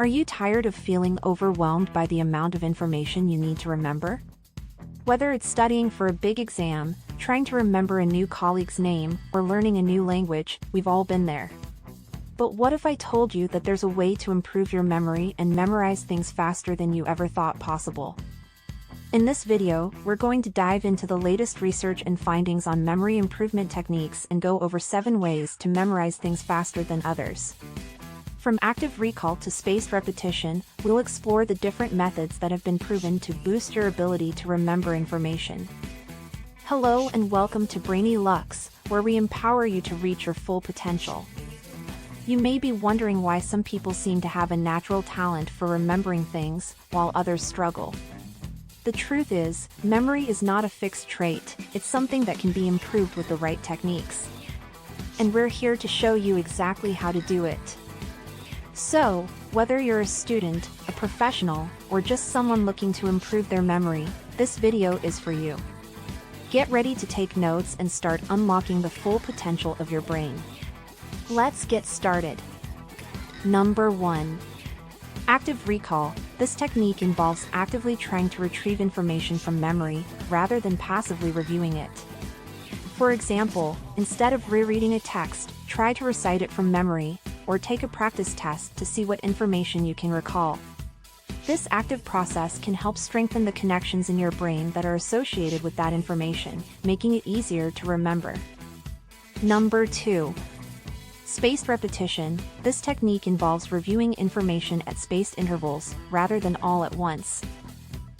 Are you tired of feeling overwhelmed by the amount of information you need to remember? Whether it's studying for a big exam, trying to remember a new colleague's name, or learning a new language, we've all been there. But what if I told you that there's a way to improve your memory and memorize things faster than you ever thought possible? In this video, we're going to dive into the latest research and findings on memory improvement techniques and go over 7 ways to memorize things faster than others. From active recall to spaced repetition, we'll explore the different methods that have been proven to boost your ability to remember information. Hello and welcome to Brainy Lux, where we empower you to reach your full potential. You may be wondering why some people seem to have a natural talent for remembering things, while others struggle. The truth is, memory is not a fixed trait, it's something that can be improved with the right techniques. And we're here to show you exactly how to do it. So, whether you're a student, a professional, or just someone looking to improve their memory, this video is for you. Get ready to take notes and start unlocking the full potential of your brain. Let's get started. Number 1. Active recall. This technique involves actively trying to retrieve information from memory, rather than passively reviewing it. For example, instead of rereading a text, try to recite it from memory, or take a practice test to see what information you can recall. This active process can help strengthen the connections in your brain that are associated with that information, making it easier to remember. Number 2. Spaced repetition. This technique involves reviewing information at spaced intervals, rather than all at once.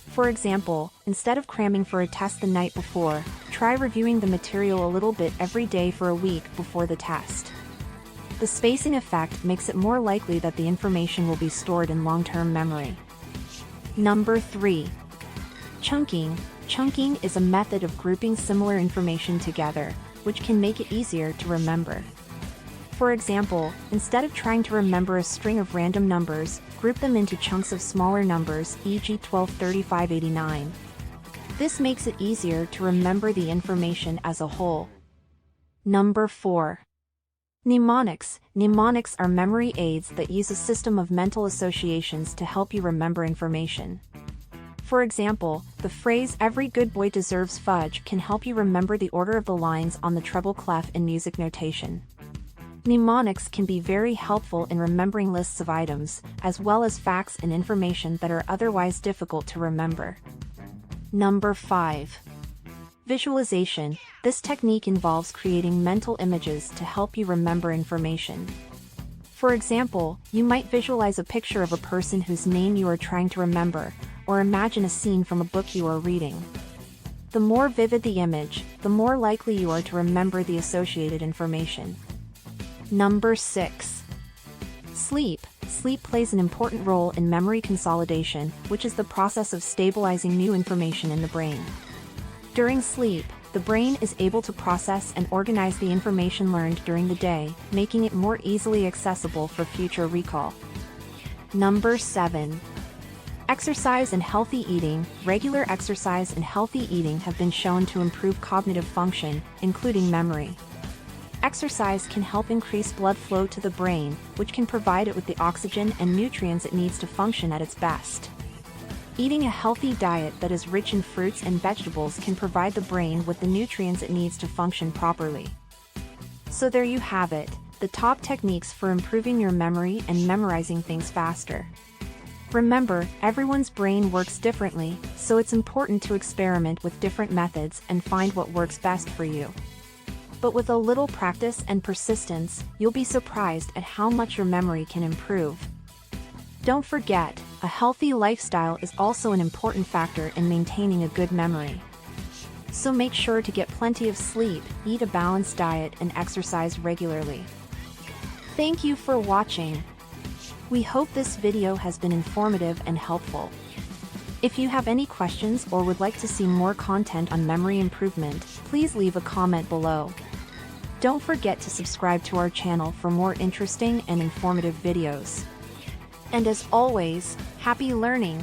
For example, instead of cramming for a test the night before, try reviewing the material a little bit every day for a week before the test. The spacing effect makes it more likely that the information will be stored in long-term memory. Number 3. Chunking. Chunking is a method of grouping similar information together, which can make it easier to remember. For example, instead of trying to remember a string of random numbers, group them into chunks of smaller numbers, e.g. 12, 35, 89. This makes it easier to remember the information as a whole. Number 4. Mnemonics. Mnemonics are memory aids that use a system of mental associations to help you remember information. For example, the phrase "every good boy deserves fudge" can help you remember the order of the lines on the treble clef in music notation. Mnemonics can be very helpful in remembering lists of items, as well as facts and information that are otherwise difficult to remember. Number 5. Visualization. This technique involves creating mental images to help you remember information. For example, you might visualize a picture of a person whose name you are trying to remember, or imagine a scene from a book you are reading. The more vivid the image, the more likely you are to remember the associated information. Number 6. Sleep. Sleep plays an important role in memory consolidation, which is the process of stabilizing new information in the brain. During sleep, the brain is able to process and organize the information learned during the day, making it more easily accessible for future recall. Number 7. Exercise and healthy eating. Regular exercise and healthy eating have been shown to improve cognitive function, including memory. Exercise can help increase blood flow to the brain, which can provide it with the oxygen and nutrients it needs to function at its best. Eating a healthy diet that is rich in fruits and vegetables can provide the brain with the nutrients it needs to function properly. So there you have it, the top techniques for improving your memory and memorizing things faster. Remember, everyone's brain works differently, so it's important to experiment with different methods and find what works best for you. But with a little practice and persistence, you'll be surprised at how much your memory can improve. Don't forget, a healthy lifestyle is also an important factor in maintaining a good memory. So make sure to get plenty of sleep, eat a balanced diet, and exercise regularly. Thank you for watching. We hope this video has been informative and helpful. If you have any questions or would like to see more content on memory improvement, please leave a comment below. Don't forget to subscribe to our channel for more interesting and informative videos. And as always, happy learning!